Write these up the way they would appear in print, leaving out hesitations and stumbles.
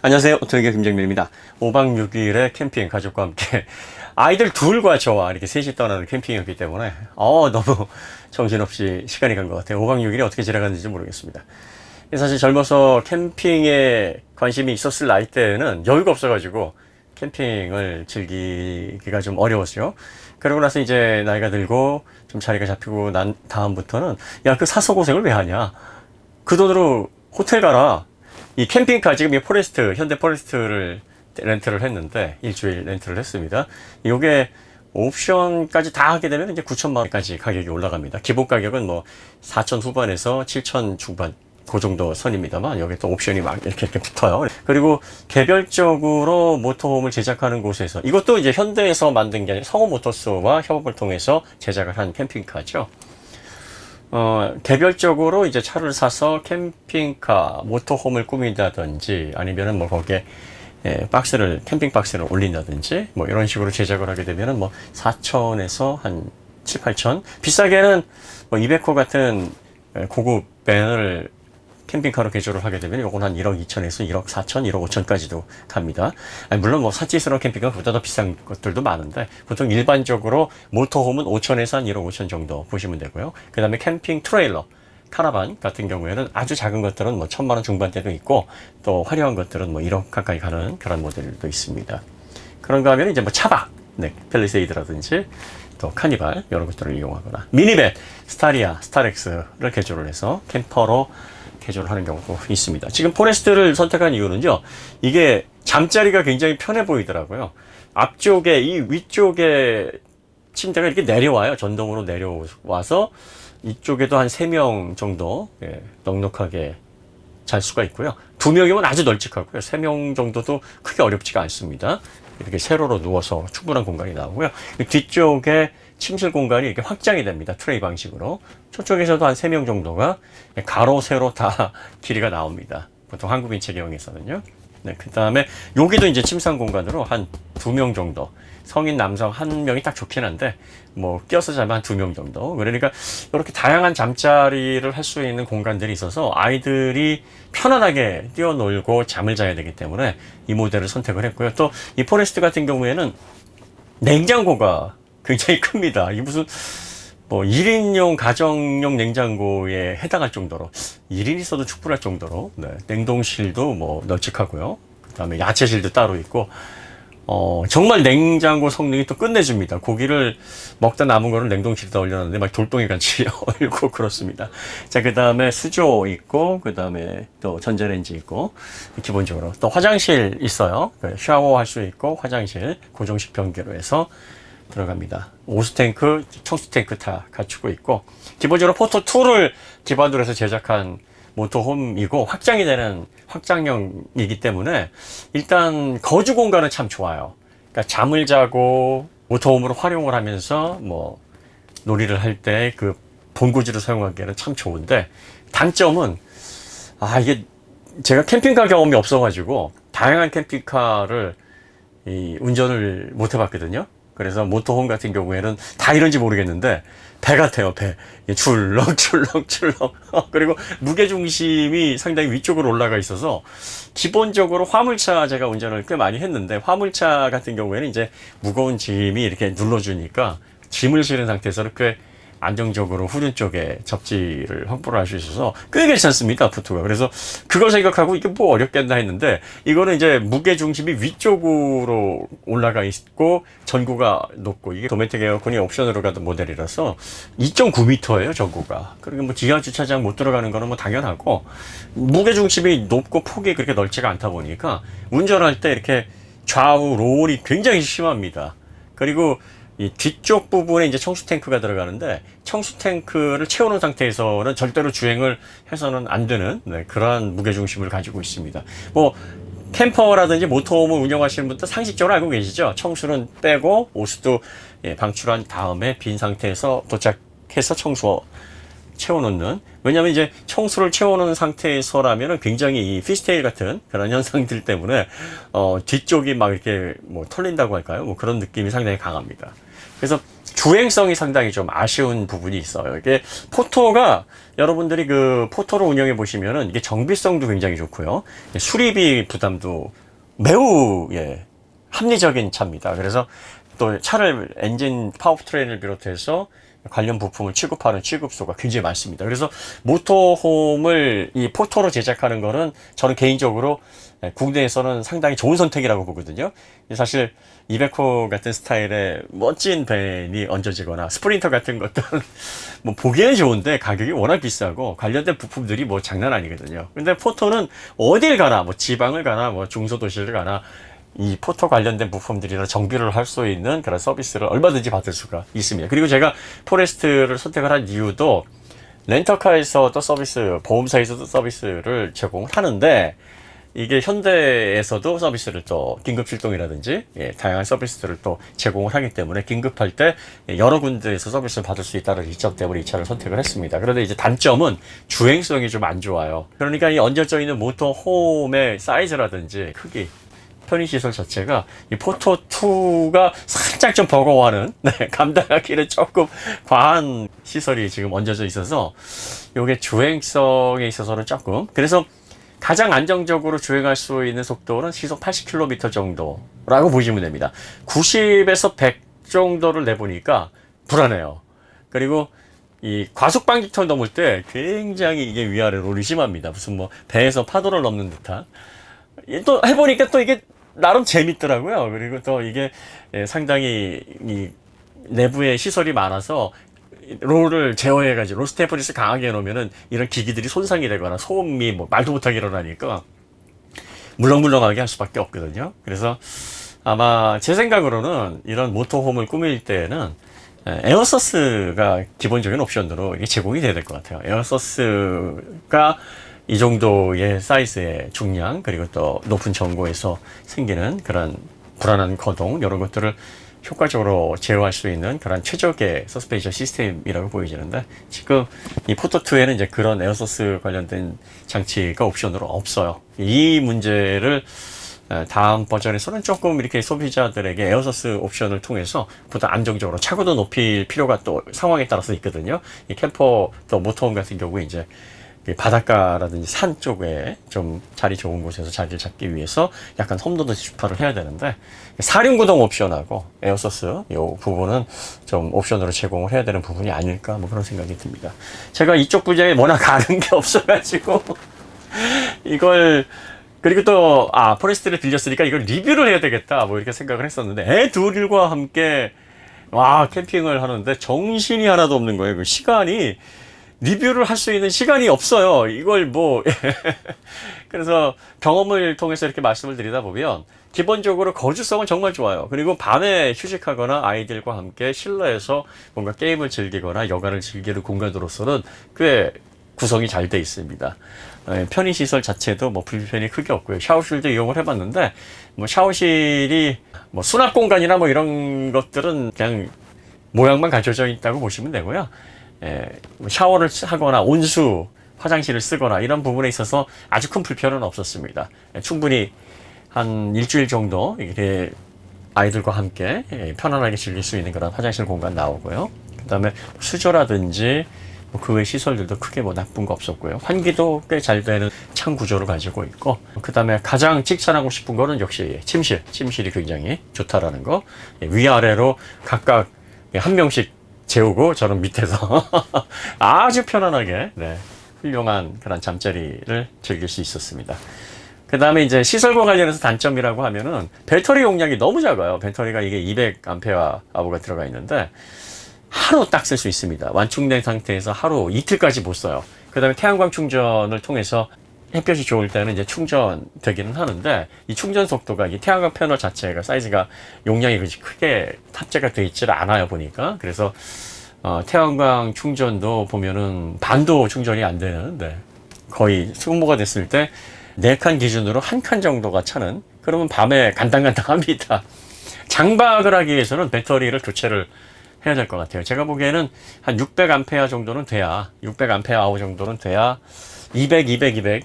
안녕하세요. 오토리교 김정민입니다. 5박 6일의 캠핑 가족과 함께 아이들 둘과 저와 이렇게 셋이 떠나는 캠핑이었기 때문에 너무 정신없이 시간이 간 것 같아요. 5박 6일이 어떻게 지나갔는지 모르겠습니다. 사실 젊어서 캠핑에 관심이 있었을 나이 때는 여유가 없어가지고 캠핑을 즐기기가 좀 어려웠죠. 그러고 나서 이제 나이가 들고 좀 자리가 잡히고 난 다음부터는 야, 그 사서 고생을 왜 하냐? 그 돈으로 호텔 가라. 이 캠핑카 지금 이 포레스트, 현대 포레스트를 렌트를 했는데 일주일 렌트를 했습니다. 이게 옵션까지 다 하게 되면 이제 9천만 원까지 가격이 올라갑니다. 기본 가격은 뭐 4천 후반에서 7천 중반 그 정도 선입니다만 여기 또 옵션이 막 이렇게 붙어요. 그리고 개별적으로 모터홈을 제작하는 곳에서 이것도 이제 현대에서 만든 게 아니라 성호 모터스와 협업을 통해서 제작을 한 캠핑카죠. 개별적으로 이제 차를 사서 캠핑카, 모터홈을 꾸민다든지 아니면은 뭐 거기에 캠핑 박스를 올린다든지 뭐 이런 식으로 제작을 하게 되면은 뭐 4천에서 한 7, 8천. 비싸게는 뭐 200호 같은 고급 밴을 캠핑카로 개조를 하게 되면 요건 한 1억 2천에서 1억 4천, 1억 5천까지도 갑니다. 물론 뭐 사치스러운 캠핑카 보다 더 비싼 것들도 많은데 보통 일반적으로 모터홈은 5천에서 한 1억 5천 정도 보시면 되고요. 그 다음에 캠핑 트레일러, 카라반 같은 경우에는 아주 작은 것들은 뭐 1,000만 원 중반대도 있고 또 화려한 것들은 뭐 1억 가까이 가는 그런 모델도 있습니다. 그런가 하면 이제 뭐 차박, 펠리세이드라든지 또 카니발 이런 것들을 이용하거나 미니밴, 스타리아, 스타렉스를 개조를 해서 캠퍼로 개조를 하는 경우도 있습니다. 지금 포레스트를 선택한 이유는요, 이게 잠자리가 굉장히 편해 보이더라고요. 앞쪽에 이 위쪽에 침대가 이렇게 내려와요. 전동으로 내려와서 이쪽에도 한 3명 정도 넉넉하게 잘 수가 있고요. 2명이면 아주 널찍하고요. 3명 정도도 크게 어렵지가 않습니다. 이렇게 세로로 누워서 충분한 공간이 나오고요. 뒤쪽에 침실 공간이 이렇게 확장이 됩니다. 트레이 방식으로. 저쪽에서도 한 3명 정도가 가로, 세로 다 길이가 나옵니다. 보통 한국인 체계형에서는요. 그 다음에 여기도 이제 침상 공간으로 한 2명 정도. 성인 남성 1명이 딱 좋긴 한데, 뭐, 끼어서 자면 한 2명 정도. 그러니까, 이렇게 다양한 잠자리를 할 수 있는 공간들이 있어서 아이들이 편안하게 뛰어놀고 잠을 자야 되기 때문에 이 모델을 선택을 했고요. 또, 이 포레스트 같은 경우에는 냉장고가 굉장히 큽니다. 이게 무슨, 뭐, 1인용 가정용 냉장고에 해당할 정도로, 1인 있어도 충분할 정도로, 냉동실도 뭐, 널찍하고요. 그 다음에 야채실도 따로 있고, 정말 냉장고 성능이 또 끝내줍니다. 고기를 먹다 남은 거를 냉동실에다 올려놨는데 막 돌덩이 같이 얼고 그렇습니다. 자, 그 다음에 수조 있고, 그 다음에 또 전자레인지 있고, 기본적으로 또 화장실 있어요. 샤워할 수 있고, 화장실 고정식 변기로 해서 들어갑니다. 오수탱크, 청수탱크 다 갖추고 있고, 기본적으로 포토2를 기반으로 해서 제작한 모터홈이고 확장이 되는 확장형이기 때문에 일단 거주 공간은 참 좋아요. 그러니까 잠을 자고 모터홈으로 활용을 하면서 뭐 놀이를 할 때 그 본고지로 사용하기에는 참 좋은데 단점은 이게 제가 캠핑카 경험이 없어가지고 다양한 캠핑카를 운전을 못 해봤거든요. 그래서 모터홈 같은 경우에는 다 이런지 모르겠는데 배 같아요. 배 출렁출렁출렁 그리고 무게중심이 상당히 위쪽으로 올라가 있어서 기본적으로 화물차 제가 운전을 꽤 많이 했는데 화물차 같은 경우에는 이제 무거운 짐이 이렇게 눌러주니까 짐을 실은 상태에서는 꽤 안정적으로 후륜 쪽에 접지를 확보를 할 수 있어서 꽤 괜찮습니다, 포트가. 그래서 그걸 생각하고 이게 뭐 어렵겠나 했는데 이거는 이제 무게 중심이 위쪽으로 올라가 있고 전구가 높고 이게 도메틱 에어컨이 옵션으로 가던 모델이라서 2.9m예요, 전구가. 그리고 뭐 지하 주차장 못 들어가는 거는 뭐 당연하고 무게 중심이 높고 폭이 그렇게 넓지가 않다 보니까 운전할 때 이렇게 좌우 롤이 굉장히 심합니다. 그리고 이 뒤쪽 부분에 이제 청수 탱크가 들어가는데 청수 탱크를 채우는 상태에서는 절대로 주행을 해서는 안 되는 그러한 무게 중심을 가지고 있습니다. 뭐 캠퍼라든지 모터홈을 운영하시는 분들 상식적으로 알고 계시죠? 청수는 빼고 오수도 방출한 다음에 빈 상태에서 도착해서 청수 채워놓는. 왜냐하면 이제 청수를 채워놓은 상태에서라면 굉장히 이 피스테일 같은 그런 현상들 때문에 뒤쪽이 막 이렇게 뭐 털린다고 할까요? 뭐 그런 느낌이 상당히 강합니다. 그래서 주행성이 상당히 좀 아쉬운 부분이 있어요. 이게 포토가 여러분들이 그 포토로 운영해 보시면은 이게 정비성도 굉장히 좋고요. 수리비 부담도 매우 합리적인 차입니다. 그래서 또 차를 엔진 파워트레인을 비롯해서 관련 부품을 취급하는 취급소가 굉장히 많습니다. 그래서 모터홈을 이 포토로 제작하는 거는 저는 개인적으로 국내에서는 상당히 좋은 선택이라고 보거든요. 사실 200호 같은 스타일의 멋진 밴이 얹어지거나 스프린터 같은 것들은 뭐 보기에는 좋은데 가격이 워낙 비싸고 관련된 부품들이 뭐 장난 아니거든요. 근데 포토는 어딜 가나 뭐 지방을 가나 뭐 중소도시를 가나 이 포토 관련된 부품들이나 정비를 할 수 있는 그런 서비스를 얼마든지 받을 수가 있습니다. 그리고 제가 포레스트를 선택을 한 이유도 렌터카에서도 서비스, 보험사에서도 서비스를 제공을 하는데 이게 현대에서도 서비스를 또 긴급 출동이라든지 다양한 서비스들을 또 제공을 하기 때문에 긴급할 때 여러 군데에서 서비스를 받을 수 있다는 이점 때문에 이 차를 선택을 했습니다. 그런데 이제 단점은 주행성이 좀 안 좋아요. 그러니까 이 얹어져 있는 모터홈의 사이즈라든지 크기, 편의시설 자체가 이 포토2가 살짝 좀 버거워하는 감당하기는 조금 과한 시설이 지금 얹어져 있어서 이게 주행성에 있어서는 조금, 그래서 가장 안정적으로 주행할 수 있는 속도는 시속 80km 정도라고 보시면 됩니다. 90에서 100 정도를 내보니까 불안해요. 그리고 이 과속 방지턱을 넘을 때 굉장히 이게 위아래로 의심합니다. 무슨 뭐 배에서 파도를 넘는 듯한. 또 해보니까 또 이게 나름 재밌더라고요. 그리고 또 이게 상당히 이 내부에 시설이 많아서 롤을 제어해가지고 롤 스테이플리스 강하게 해놓으면은 이런 기기들이 손상이 되거나 소음이 뭐 말도 못하게 일어나니까 물렁물렁하게 할 수밖에 없거든요. 그래서 아마 제 생각으로는 이런 모터홈을 꾸밀 때에는 에어서스가 기본적인 옵션으로 이게 제공이 돼야 될 것 같아요. 에어서스가 이 정도의 사이즈의 중량, 그리고 또 높은 전고에서 생기는 그런 불안한 거동, 이런 것들을 효과적으로 제어할 수 있는 그런 최적의 서스펜션 시스템이라고 보여지는데, 지금 이 포토2에는 이제 그런 에어소스 관련된 장치가 옵션으로 없어요. 이 문제를 다음 버전에서는 조금 이렇게 소비자들에게 에어소스 옵션을 통해서 보다 안정적으로 차고도 높일 필요가 또 상황에 따라서 있거든요. 이 캠퍼 또 모터홈 같은 경우에 이제 바닷가라든지 산 쪽에 좀 자리 좋은 곳에서 자리를 잡기 위해서 약간 험도도 주파를 해야 되는데, 사륜구동 옵션하고 에어소스 이 부분은 좀 옵션으로 제공을 해야 되는 부분이 아닐까, 뭐 그런 생각이 듭니다. 제가 이쪽 분야에 워낙 아는 게 없어가지고 이걸, 그리고 또 포레스트를 빌렸으니까 이걸 리뷰를 해야 되겠다 뭐 이렇게 생각을 했었는데, 애 둘과 함께 캠핑을 하는데 정신이 하나도 없는 거예요. 그 시간이, 리뷰를 할 수 있는 시간이 없어요. 이걸 뭐 그래서 경험을 통해서 이렇게 말씀을 드리다 보면 기본적으로 거주성은 정말 좋아요. 그리고 밤에 휴식하거나 아이들과 함께 실내에서 뭔가 게임을 즐기거나 여가를 즐기는 공간으로서는 꽤 구성이 잘 돼 있습니다. 편의시설 자체도 뭐 불편이 크게 없고요. 샤워실도 이용을 해봤는데 뭐 샤워실이 뭐 수납 공간이나 뭐 이런 것들은 그냥 모양만 갖춰져 있다고 보시면 되고요. 샤워를 하거나 온수 화장실을 쓰거나 이런 부분에 있어서 아주 큰 불편은 없었습니다. 충분히 한 일주일 정도 이렇게 아이들과 함께 편안하게 즐길 수 있는 그런 화장실 공간 나오고요. 그 다음에 수조라든지 그 외 시설들도 크게 뭐 나쁜 거 없었고요. 환기도 꽤 잘 되는 창 구조를 가지고 있고, 그 다음에 가장 칭찬하고 싶은 거는 역시 침실이 굉장히 좋다라는 거. 위아래로 각각 한 명씩 재우고 저는 밑에서 아주 편안하게 훌륭한 그런 잠자리를 즐길 수 있었습니다. 그 다음에 이제 시설과 관련해서 단점이라고 하면은 배터리 용량이 너무 작아요. 배터리가 이게 200Ah 들어가 있는데 하루 딱 쓸 수 있습니다. 완충된 상태에서 하루 이틀까지 못 써요. 그 다음에 태양광 충전을 통해서 햇볕이 좋을 때는 이제 충전되기는 하는데, 이 충전 속도가 이 태양광 패널 자체가 사이즈가 용량이 그렇게 크게 탑재가 되어 있질 않아요 보니까. 그래서 태양광 충전도 보면은 반도 충전이 안 되는데 거의 소모가 됐을 때 4칸 기준으로 1칸 정도가 차는, 그러면 밤에 간당간당합니다. 장박을 하기 위해서는 배터리를 교체를 해야 될 것 같아요. 제가 보기에는 한 600A 정도는 돼야, 600Ah 정도는 돼야 200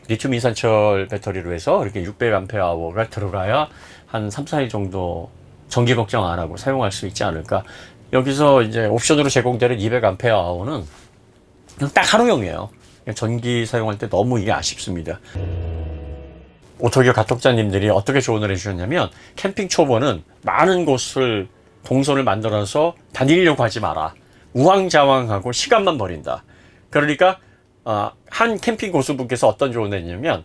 리튬 이산철 배터리로 해서 이렇게 600Ah가 들어가야 한 3, 4일 정도 전기 걱정 안 하고 사용할 수 있지 않을까, 여기서 이제 옵션으로 제공되는 200A는 그냥 딱 하루용이에요. 전기 사용할 때 너무 이게 아쉽습니다. 오토기어 가톡자님들이 어떻게 조언을 해주셨냐면, 캠핑 초보는 많은 곳을 동선을 만들어서 다니려고 하지 마라. 우왕좌왕하고 시간만 버린다. 그러니까 한 캠핑 고수분께서 어떤 조언을 했냐면,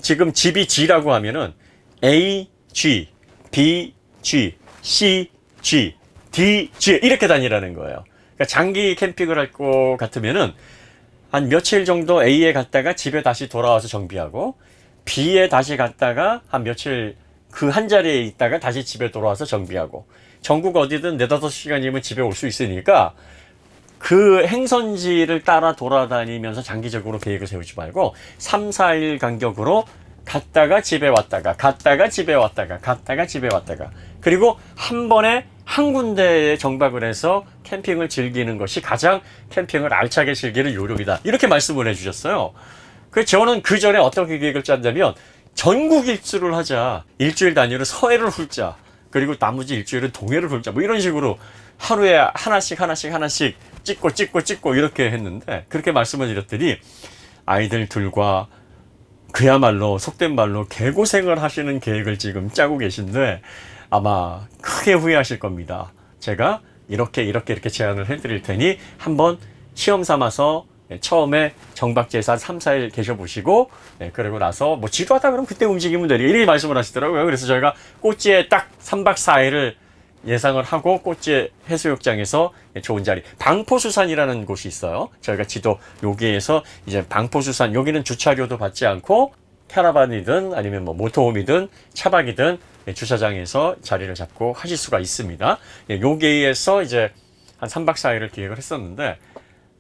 지금 집이 G라고 하면은 A, G, B, G, C, G, D, G 이렇게 다니라는 거예요. 그러니까 장기 캠핑을 할 것 같으면은 한 며칠 정도 A에 갔다가 집에 다시 돌아와서 정비하고, B에 다시 갔다가 한 며칠 그 한 자리에 있다가 다시 집에 돌아와서 정비하고, 전국 어디든 4-5시간이면 집에 올 수 있으니까 그 행선지를 따라 돌아다니면서 장기적으로 계획을 세우지 말고 3-4일 간격으로 갔다가 집에 왔다가 갔다가 집에 왔다가 갔다가 집에 왔다가, 그리고 한 번에 한 군데에 정박을 해서 캠핑을 즐기는 것이 가장 캠핑을 알차게 즐기는 요령이다. 이렇게 말씀을 해주셨어요. 저는 그 전에 어떻게 계획을 짰냐면, 전국 일주를 하자. 일주일 단위로 서해를 훑자. 그리고 나머지 일주일은 동해를 훑자. 뭐 이런 식으로 하루에 하나씩 찍고 이렇게 했는데, 그렇게 말씀을 드렸더니 아이들 둘과 그야말로 속된 말로 개고생을 하시는 계획을 지금 짜고 계신데 아마 크게 후회하실 겁니다. 제가 이렇게 제안을 해드릴 테니 한번 시험 삼아서 처음에 정박지에서 한 3-4일 계셔보시고, 그리고 나서 뭐 지루하다 그러면 그때 움직이면 되리, 이렇게 말씀을 하시더라고요. 그래서 저희가 꼬치에 딱 3박 4일을 예상을 하고 꼬치 해수욕장에서 좋은 자리, 방포수산이라는 곳이 있어요. 저희가 지도 여기에서 이제 방포수산, 여기는 주차료도 받지 않고 캐러반이든 아니면 뭐 모터홈이든 차박이든 주차장에서 자리를 잡고 하실 수가 있습니다. 여기에서 이제 한 3박 4일을 기획을 했었는데,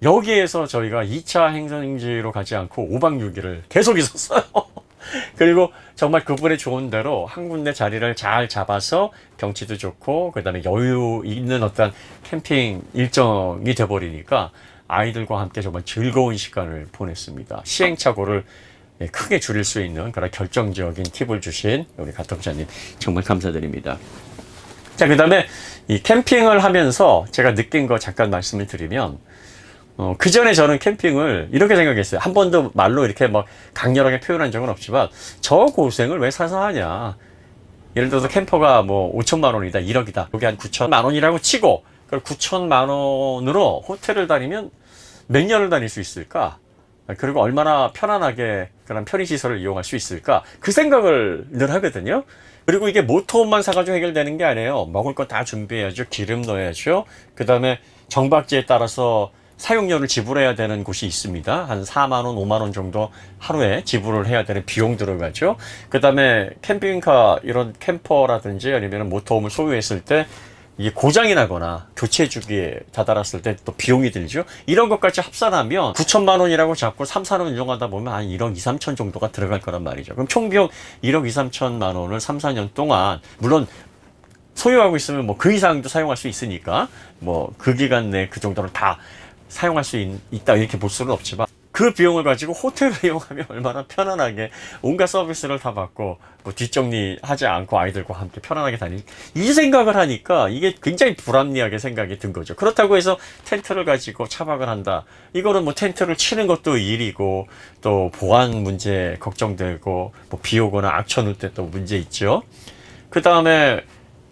여기에서 저희가 2차 행선지로 가지 않고 5박 6일을 계속 있었어요. 그리고 정말 그분의 좋은 대로 한 군데 자리를 잘 잡아서 경치도 좋고 그 다음에 여유 있는 어떤 캠핑 일정이 돼버리니까 아이들과 함께 정말 즐거운 시간을 보냈습니다. 시행착오를 크게 줄일 수 있는 그런 결정적인 팁을 주신 우리 가톡자님 정말 감사드립니다. 자, 그 다음에 이 캠핑을 하면서 제가 느낀 거 잠깐 말씀을 드리면, 그 전에 저는 캠핑을 이렇게 생각했어요. 한 번도 말로 이렇게 막 강렬하게 표현한 적은 없지만, 저 고생을 왜 사서 하냐. 예를 들어서 캠퍼가 뭐 5천만 원이다, 1억이다. 여기 한 9천만 원이라고 치고, 그럼 9천만 원으로 호텔을 다니면 몇 년을 다닐 수 있을까? 그리고 얼마나 편안하게 그런 편의시설을 이용할 수 있을까? 그 생각을 늘 하거든요. 그리고 이게 모터홈만 사가지고 해결되는 게 아니에요. 먹을 거 다 준비해야죠. 기름 넣어야죠. 그 다음에 정박지에 따라서 사용료를 지불해야 되는 곳이 있습니다. 한 4만 원, 5만 원 정도 하루에 지불을 해야 되는 비용 들어가죠. 그 다음에 캠핑카, 이런 캠퍼라든지 아니면 모터홈을 소유했을 때 이게 고장이 나거나 교체 주기에 다다랐을 때 또 비용이 들죠. 이런 것까지 합산하면 9천만 원이라고 잡고 3, 4년 운영하다 보면 한 1억 2, 3천 정도가 들어갈 거란 말이죠. 그럼 총 비용 1억 2, 3천만 원을 3, 4년 동안, 물론 소유하고 있으면 뭐 그 이상도 사용할 수 있으니까 뭐 그 기간 내에 그 정도를 다 사용할 수 있다 이렇게 볼 수는 없지만, 그 비용을 가지고 호텔을 이용하면 얼마나 편안하게 온갖 서비스를 다 받고 뭐 뒷정리하지 않고 아이들과 함께 편안하게 이 생각을 하니까 이게 굉장히 불합리하게 생각이 든 거죠. 그렇다고 해서 텐트를 가지고 차박을 한다, 이거는 뭐 텐트를 치는 것도 일이고 또 보안 문제 걱정되고 뭐 비 오거나 악천 올 때 또 문제 있죠. 그 다음에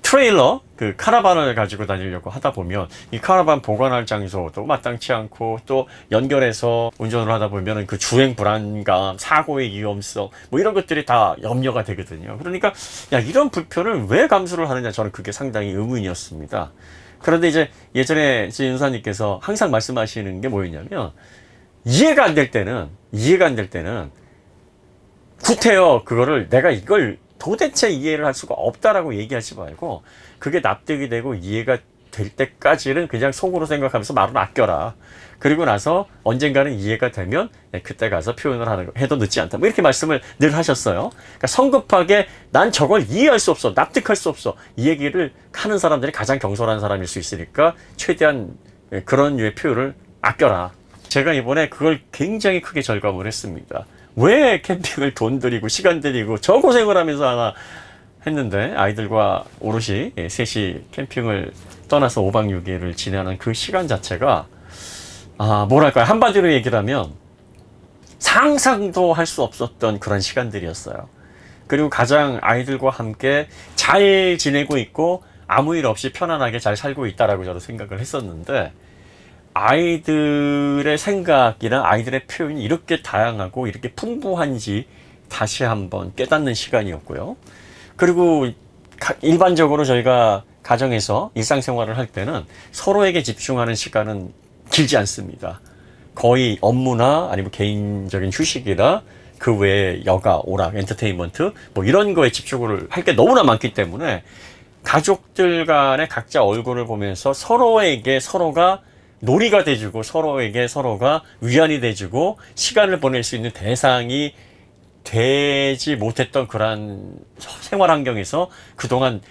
트레일러, 그 카라반을 가지고 다니려고 하다 보면 이 카라반 보관할 장소도 마땅치 않고, 또 연결해서 운전을 하다 보면 그 주행 불안감, 사고의 위험성 뭐 이런 것들이 다 염려가 되거든요. 그러니까 야, 이런 불편을 왜 감수를 하느냐, 저는 그게 상당히 의문이었습니다. 그런데 이제 예전에 제 윤사님께서 항상 말씀하시는 게 뭐였냐면, 이해가 안 될 때는 구태여 그거를 내가 이걸 도대체 이해를 할 수가 없다라고 얘기하지 말고, 그게 납득이 되고 이해가 될 때까지는 그냥 속으로 생각하면서 말을 아껴라. 그리고 나서 언젠가는 이해가 되면 그때 가서 표현을 하는 거 해도 늦지 않다. 뭐 이렇게 말씀을 늘 하셨어요. 그러니까 성급하게 난 저걸 이해할 수 없어, 납득할 수 없어, 이 얘기를 하는 사람들이 가장 경솔한 사람일 수 있으니까 최대한 그런 류의 표현을 아껴라. 제가 이번에 그걸 굉장히 크게 절감을 했습니다. 왜 캠핑을 돈 들이고 시간 들이고 저 고생을 하면서 하나, 했는데 아이들과 오롯이 셋이 캠핑을 떠나서 5박 6일을 지내는 그 시간 자체가 뭐랄까요, 한마디로 얘기를 하면 상상도 할 수 없었던 그런 시간들이었어요. 그리고 가장 아이들과 함께 잘 지내고 있고 아무 일 없이 편안하게 잘 살고 있다라고 저도 생각을 했었는데, 아이들의 생각이나 아이들의 표현이 이렇게 다양하고 이렇게 풍부한지 다시 한번 깨닫는 시간이었고요. 그리고 일반적으로 저희가 가정에서 일상생활을 할 때는 서로에게 집중하는 시간은 길지 않습니다. 거의 업무나 아니면 개인적인 휴식이나 그 외에 여가, 오락, 엔터테인먼트 뭐 이런 거에 집중을 할 게 너무나 많기 때문에 가족들 간에 각자 얼굴을 보면서 서로에게 서로가 놀이가 돼주고 서로에게 서로가 위안이 돼주고 시간을 보낼 수 있는 대상이 되지 못했던 그런 생활 환경에서 그동안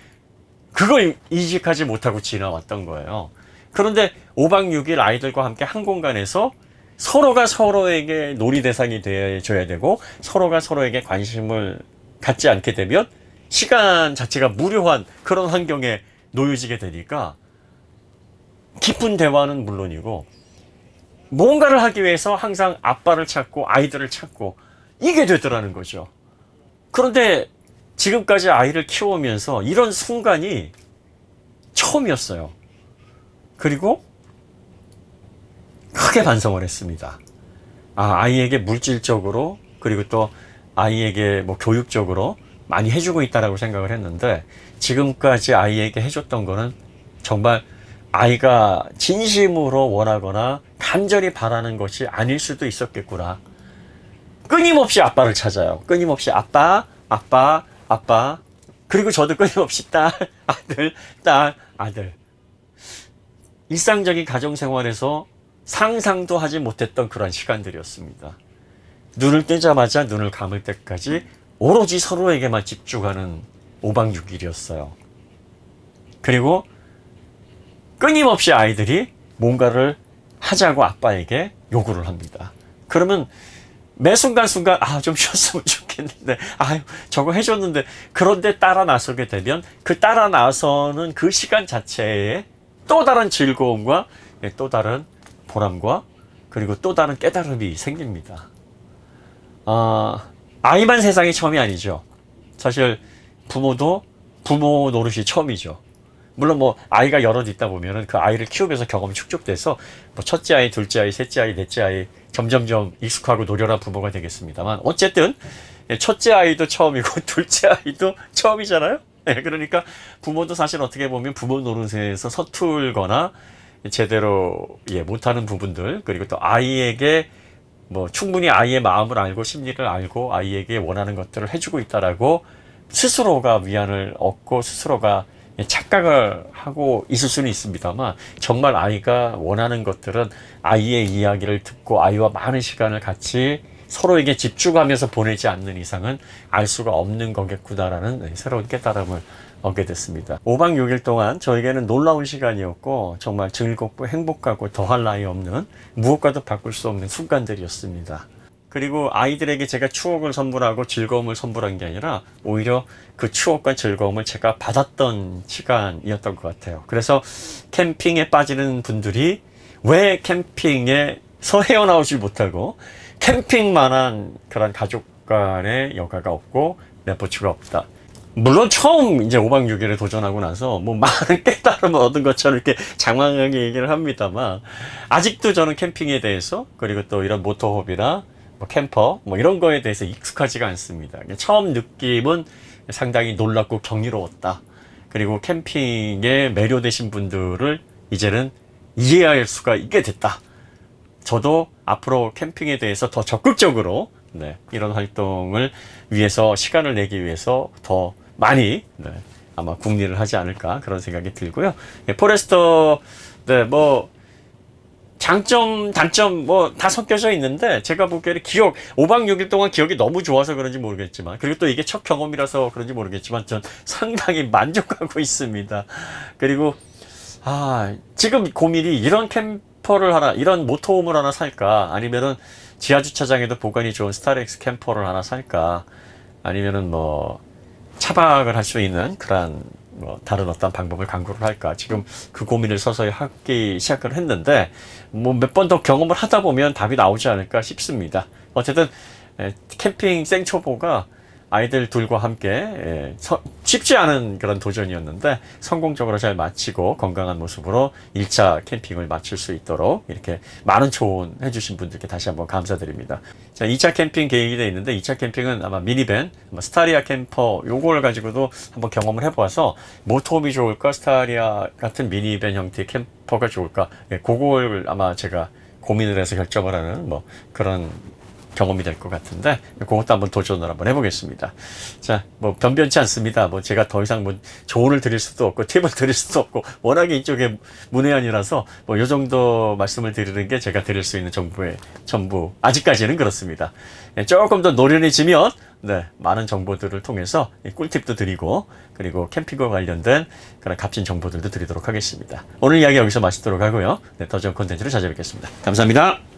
그걸 이직하지 못하고 지나왔던 거예요. 그런데 5박 6일 아이들과 함께 한 공간에서 서로가 서로에게 놀이 대상이 되어줘야 되고 서로가 서로에게 관심을 갖지 않게 되면 시간 자체가 무료한 그런 환경에 놓여지게 되니까 깊은 대화는 물론이고 뭔가를 하기 위해서 항상 아빠를 찾고 아이들을 찾고 이게 되더라는 거죠. 그런데 지금까지 아이를 키우면서 이런 순간이 처음이었어요. 그리고 크게 반성을 했습니다. 아이에게 물질적으로 그리고 또 아이에게 뭐 교육적으로 많이 해주고 있다라고 생각을 했는데, 지금까지 아이에게 해줬던 거는 정말 아이가 진심으로 원하거나 간절히 바라는 것이 아닐 수도 있었겠구나. 끊임없이 아빠를 찾아요. 끊임없이 아빠, 아빠, 아빠. 그리고 저도 끊임없이 딸, 아들, 딸, 아들. 일상적인 가정생활에서 상상도 하지 못했던 그런 시간들이었습니다. 눈을 뜨자마자 눈을 감을 때까지 오로지 서로에게만 집중하는 5박 6일이었어요. 그리고 끊임없이 아이들이 뭔가를 하자고 아빠에게 요구를 합니다. 그러면 매 순간순간 좀 쉬었으면 좋겠는데 저거 해줬는데, 그런데 따라 나서게 되면 그 따라 나서는 그 시간 자체에 또 다른 즐거움과 또 다른 보람과 그리고 또 다른 깨달음이 생깁니다. 아이만 세상이 처음이 아니죠. 사실 부모도 부모 노릇이 처음이죠. 물론 뭐 아이가 여럿 있다 보면은 그 아이를 키우면서 경험이 축적돼서 뭐 첫째 아이, 둘째 아이, 셋째 아이, 넷째 아이 점점점 익숙하고 노련한 부모가 되겠습니다만, 어쨌든 첫째 아이도 처음이고 둘째 아이도 처음이잖아요. 그러니까 부모도 사실 어떻게 보면 부모 노릇에서 서툴거나 제대로 못하는 부분들, 그리고 또 아이에게 뭐 충분히 아이의 마음을 알고 심리를 알고 아이에게 원하는 것들을 해주고 있다라고 스스로가 위안을 얻고 스스로가 착각을 하고 있을 수는 있습니다만, 정말 아이가 원하는 것들은 아이의 이야기를 듣고 아이와 많은 시간을 같이 서로에게 집중하면서 보내지 않는 이상은 알 수가 없는 거겠구나라는 새로운 깨달음을 얻게 됐습니다. 5박 6일 동안 저에게는 놀라운 시간이었고 정말 즐겁고 행복하고 더할 나위 없는, 무엇과도 바꿀 수 없는 순간들이었습니다. 그리고 아이들에게 제가 추억을 선물하고 즐거움을 선물한 게 아니라 오히려 그 추억과 즐거움을 제가 받았던 시간이었던 것 같아요. 그래서 캠핑에 빠지는 분들이 왜 캠핑에서 헤어나오지 못하고 캠핑만한 그런 가족 간의 여가가 없고 레포츠가 없다. 물론 처음 이제 5박 6일에 도전하고 나서 뭐 많은 깨달음을 얻은 것처럼 이렇게 장황하게 얘기를 합니다만, 아직도 저는 캠핑에 대해서 그리고 또 이런 모터홈이나 뭐 캠퍼 뭐 이런 거에 대해서 익숙하지가 않습니다. 처음 느낌은 상당히 놀랍고 경이로웠다. 그리고 캠핑에 매료되신 분들을 이제는 이해할 수가 있게 됐다. 저도 앞으로 캠핑에 대해서 더 적극적으로 이런 활동을 위해서 시간을 내기 위해서 더 많이 아마 궁리를 하지 않을까 그런 생각이 들고요. 포레스터 뭐 장점 단점 뭐 다 섞여져 있는데, 제가 보기에는 5박 6일 동안 기억이 너무 좋아서 그런지 모르겠지만, 그리고 또 이게 첫 경험이라서 그런지 모르겠지만 전 상당히 만족하고 있습니다. 그리고 지금 고민이 이런 캠퍼를 하나, 이런 모터홈을 하나 살까, 아니면은 지하주차장에도 보관이 좋은 스타렉스 캠퍼를 하나 살까, 아니면은 뭐 차박을 할 수 있는 그런 뭐 다른 어떤 방법을 강구를 할까 지금 그 고민을 서서히 하기 시작을 했는데 뭐 몇 번 더 경험을 하다 보면 답이 나오지 않을까 싶습니다. 어쨌든 캠핑 생초보가 아이들 둘과 함께 쉽지 않은 그런 도전이었는데 성공적으로 잘 마치고 건강한 모습으로 1차 캠핑을 마칠 수 있도록 이렇게 많은 조언 해주신 분들께 다시 한번 감사드립니다. 자, 2차 캠핑 계획이 되어 있는데 2차 캠핑은 아마 미니밴, 스타리아 캠퍼 요걸 가지고도 한번 경험을 해봐서 모토홈이 좋을까 스타리아 같은 미니밴 형태의 캠퍼가 좋을까 그걸 아마 제가 고민을 해서 결정을 하는 뭐 그런 경험이 될 것 같은데 그것도 한번 도전을 한번 해보겠습니다. 자, 뭐 변변치 않습니다. 뭐 제가 더 이상 뭐 조언을 드릴 수도 없고 팁을 드릴 수도 없고 워낙에 이쪽에 문외한이라서 뭐 이 정도 말씀을 드리는 게 제가 드릴 수 있는 정보의 전부 아직까지는 그렇습니다. 조금 더 노련해지면 많은 정보들을 통해서 꿀팁도 드리고 그리고 캠핑과 관련된 그런 값진 정보들도 드리도록 하겠습니다. 오늘 이야기 여기서 마치도록 하고요. 더 좋은 콘텐츠로 찾아뵙겠습니다. 감사합니다.